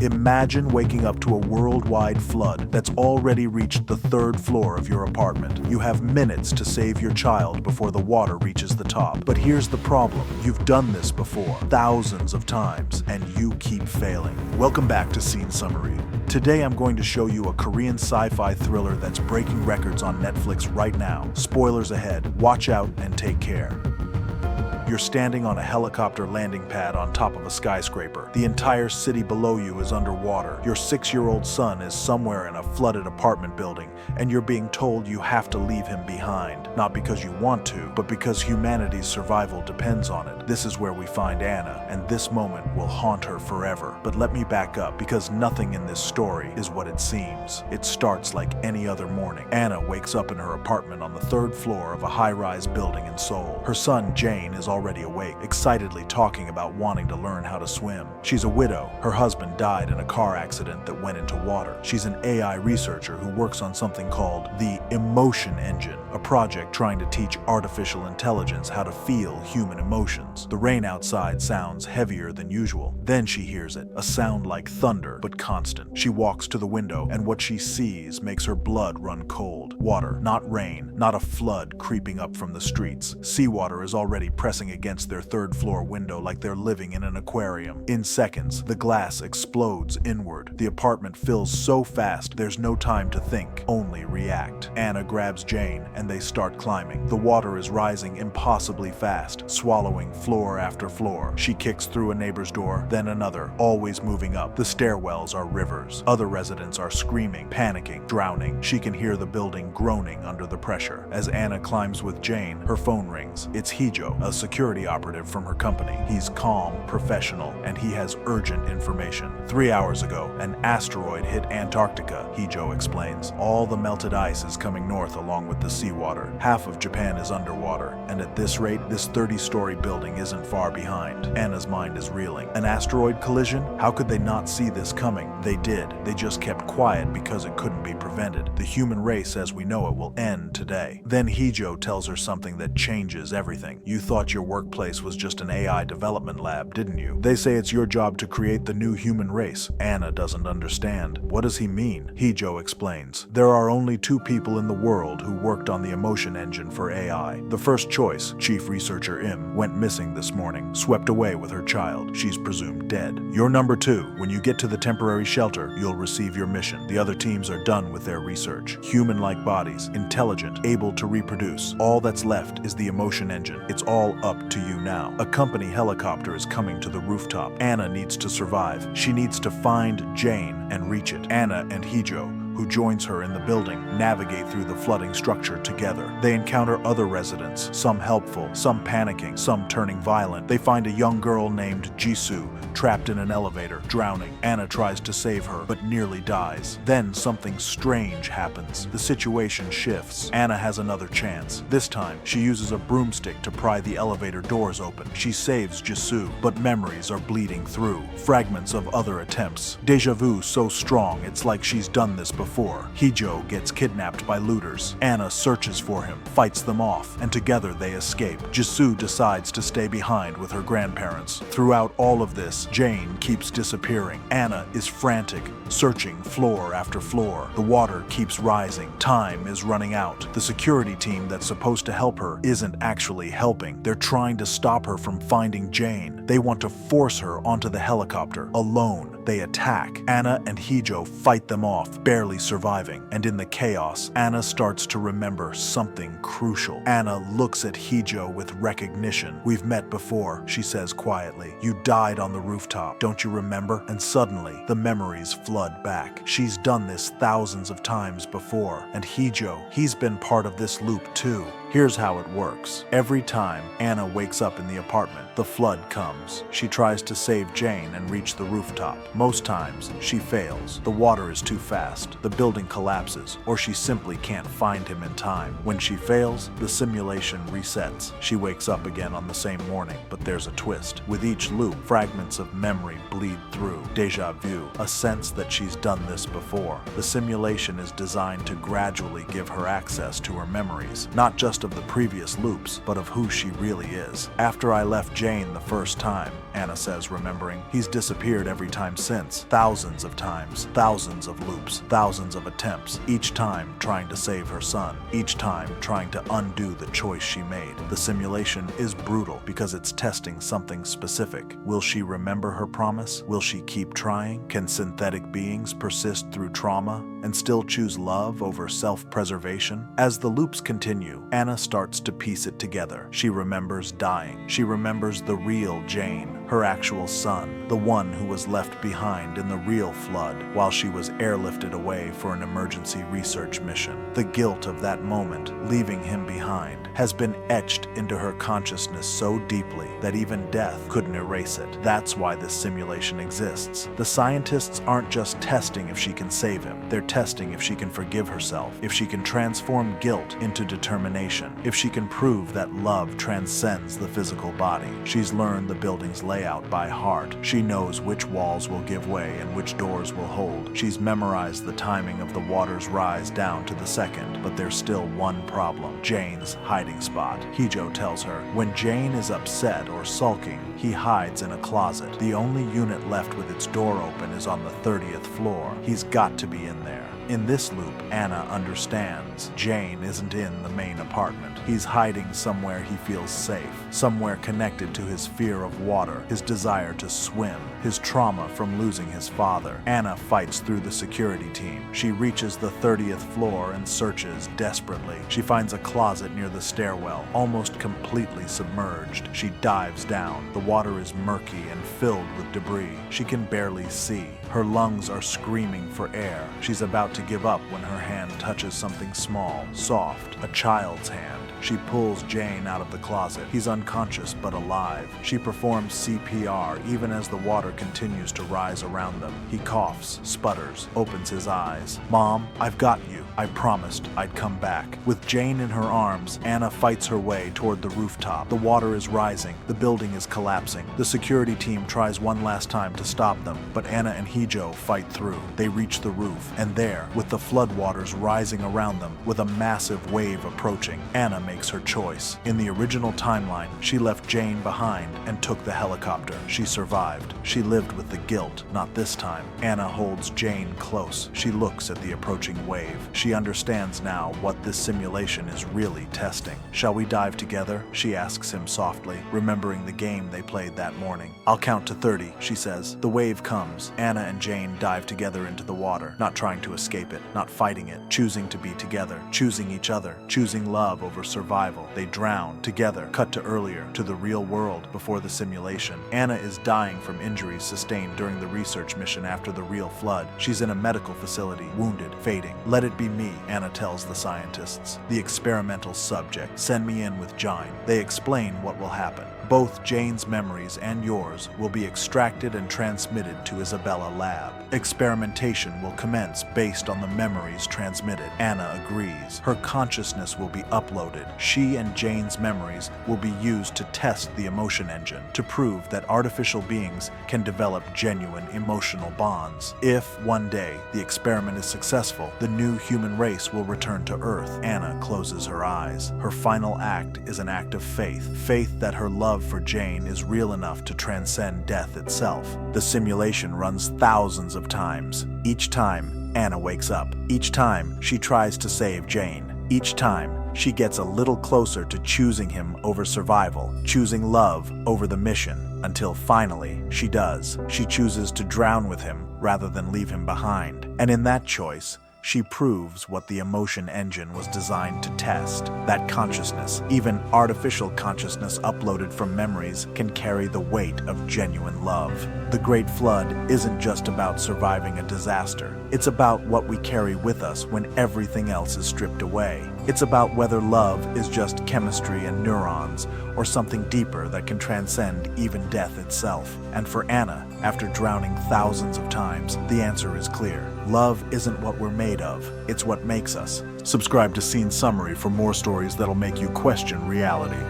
Imagine waking up to a worldwide flood that's already reached the third floor of your apartment. You have minutes to save your child before the water reaches the top. But here's the problem. You've done this before, thousands of times, and you keep failing. Welcome back to Scene Summary. Today I'm going to show you a Korean sci-fi thriller that's breaking records on Netflix right now. Spoilers ahead. Watch out and take care. You're standing on a helicopter landing pad on top of a skyscraper. The entire city below you is underwater. Your 6-year-old son is somewhere in a flooded apartment building, and you're being told you have to leave him behind. Not because you want to, but because humanity's survival depends on it. This is where we find Anna, and this moment will haunt her forever. But let me back up, because nothing in this story is what it seems. It starts like any other morning. Anna wakes up in her apartment on the 3rd floor of a high-rise building in Seoul. Her son, Jane, is already awake, excitedly talking about wanting to learn how to swim. She's a widow. Her husband died in a car accident that went into water. She's an AI researcher who works on something called the emotion engine, a project trying to teach artificial intelligence how to feel human emotions. The rain outside sounds heavier than usual. Then she hears it, a sound like thunder, but constant. She walks to the window, and what she sees makes her blood run cold. Water, not rain, not a flood creeping up from the streets. Seawater is already pressing against their 3rd floor window like they're living in an aquarium. In seconds, the glass explodes inward. The apartment fills so fast, there's no time to think, only react. Anna grabs Jane, and they start climbing. The water is rising impossibly fast, swallowing floor after floor. She kicks through a neighbor's door, then another, always moving up. The stairwells are rivers. Other residents are screaming, panicking, drowning. She can hear the building groaning under the pressure. As Anna climbs with Jane, her phone rings. It's Hijo, a security operative from her company. He's calm, professional, and he has urgent information. 3 hours ago, an asteroid hit Antarctica, Hijo explains. All the melted ice is coming north along with the seawater. Half of Japan is underwater, and at this rate, this 30-story building isn't far behind. Anna's mind is reeling. An asteroid collision? How could they not see this coming? They did. They just kept quiet because it couldn't be prevented. The human race as we know it will end today. Then Hijo tells her something that changes everything. You thought your workplace was just an AI development lab, didn't you? They say it's your job to create the new human race. Anna doesn't understand. What does he mean? Hijo explains. There are only 2 people in the world who worked on the emotion engine for AI. The first choice, Chief Researcher Im, went missing this morning, swept away with her child. She's presumed dead. You're number 2. When you get to the temporary shelter, you'll receive your mission. The other teams are done with their research. Human-like bodies, intelligent, able to reproduce. All that's left is the emotion engine. It's all up to you now. A company helicopter is coming to the rooftop. Anna needs to survive. She needs to find Jane and reach it. Anna and Hijo, who joins her in the building, navigate through the flooding structure together. They encounter other residents, some helpful, some panicking, some turning violent. They find a young girl named Jisoo trapped in an elevator, drowning. Anna tries to save her, but nearly dies. Then something strange happens. The situation shifts. Anna has another chance. This time, she uses a broomstick to pry the elevator doors open. She saves Jisoo, but memories are bleeding through. Fragments of other attempts. Deja vu so strong, it's like she's done this before. Hijo gets kidnapped by looters. Anna searches for him, fights them off, and together they escape. Jisoo decides to stay behind with her grandparents. Throughout all of this, Jane keeps disappearing. Anna is frantic, searching floor after floor. The water keeps rising. Time is running out. The security team that's supposed to help her isn't actually helping. They're trying to stop her from finding Jane. They want to force her onto the helicopter, alone. They attack. Anna and Hijo fight them off, barely surviving. And in the chaos, Anna starts to remember something crucial. Anna looks at Hijo with recognition. We've met before, she says quietly. You died on the rooftop, don't you remember? And suddenly, the memories flood back. She's done this thousands of times before. And Hijo, he's been part of this loop too. Here's how it works. Every time Anna wakes up in the apartment, the flood comes. She tries to save Jane and reach the rooftop. Most times, she fails. The water is too fast, the building collapses, or she simply can't find him in time. When she fails, the simulation resets. She wakes up again on the same morning, but there's a twist. With each loop, fragments of memory bleed through. Deja vu, a sense that she's done this before. The simulation is designed to gradually give her access to her memories, not just just of the previous loops, but of who she really is. After I left Jane the first time, Anna says, remembering, he's disappeared every time since. Thousands of times, thousands of loops, thousands of attempts, each time trying to save her son, each time trying to undo the choice she made. The simulation is brutal because it's testing something specific. Will she remember her promise? Will she keep trying? Can synthetic beings persist through trauma and still choose love over self-preservation? As the loops continue, Anna starts to piece it together. She remembers dying. She remembers the real Jane, her actual son, the one who was left behind in the real flood while she was airlifted away for an emergency research mission. The guilt of that moment, leaving him behind, has been etched into her consciousness so deeply that even death couldn't erase it. That's why this simulation exists. The scientists aren't just testing if she can save him. They're testing if she can forgive herself, if she can transform guilt into determination, if she can prove that love transcends the physical body. She's learned the building's layout by heart. She knows which walls will give way and which doors will hold. She's memorized the timing of the water's rise down to the second, but there's still one problem: Jane's hiding spot. Hijo tells her, when Jane is upset or sulking, he hides in a closet. The only unit left with its door open is on the 30th floor. He's got to be in there. In this loop, Anna understands Jane isn't in the main apartment. He's hiding somewhere he feels safe, somewhere connected to his fear of water, his desire to swim, his trauma from losing his father. Anna fights through the security team. She reaches the 30th floor and searches desperately. She finds a closet near the stairwell, almost completely submerged. She dives down. The water is murky and filled with debris. She can barely see. Her lungs are screaming for air. She's about to give up when her hand touches something small, soft, a child's hand. She pulls Jane out of the closet. He's unconscious but alive. She performs CPR even as the water continues to rise around them. He coughs, sputters, opens his eyes. Mom, I've got you. I promised I'd come back. With Jane in her arms, Anna fights her way toward the rooftop. The water is rising. The building is collapsing. The security team tries one last time to stop them, but Anna and Hijo fight through. They reach the roof, and there, with the floodwaters rising around them, with a massive wave approaching, Anna makes her choice. In the original timeline, she left Jane behind and took the helicopter. She survived. She lived with the guilt. Not this time. Anna holds Jane close. She looks at the approaching wave. She understands now what this simulation is really testing. Shall we dive together? She asks him softly, remembering the game they played that morning. I'll count to 30, she says. The wave comes. Anna and Jane dive together into the water, not trying to escape it, not fighting it, choosing to be together, choosing each other, choosing love over survival. They drown together. Cut to earlier, to the real world before the simulation. Anna is dying from injuries sustained during the research mission after the real flood. She's in a medical facility, wounded, fading. Let it be me, Anna tells the scientists. The experimental subject. Send me in with Jane. They explain what will happen. Both Jane's memories and yours will be extracted and transmitted to Isabella Lab. Experimentation will commence based on the memories transmitted. Anna agrees. Her consciousness will be uploaded. She and Jane's memories will be used to test the emotion engine, to prove that artificial beings can develop genuine emotional bonds. If, one day, the experiment is successful, the new human race will return to Earth. Anna closes her eyes. Her final act is an act of faith. Faith that her love for Jane is real enough to transcend death itself. The simulation runs thousands of times. Each time, Anna wakes up. Each time, she tries to save Jane. Each time, she gets a little closer to choosing him over survival, choosing love over the mission, until finally, she does. She chooses to drown with him rather than leave him behind. And in that choice, she proves what the emotion engine was designed to test. That consciousness, even artificial consciousness uploaded from memories, can carry the weight of genuine love. The Great Flood isn't just about surviving a disaster. It's about what we carry with us when everything else is stripped away. It's about whether love is just chemistry and neurons, or something deeper that can transcend even death itself. And for Anna, after drowning thousands of times, the answer is clear. Love isn't what we're made of, it's what makes us. Subscribe to Scene Summary for more stories that'll make you question reality.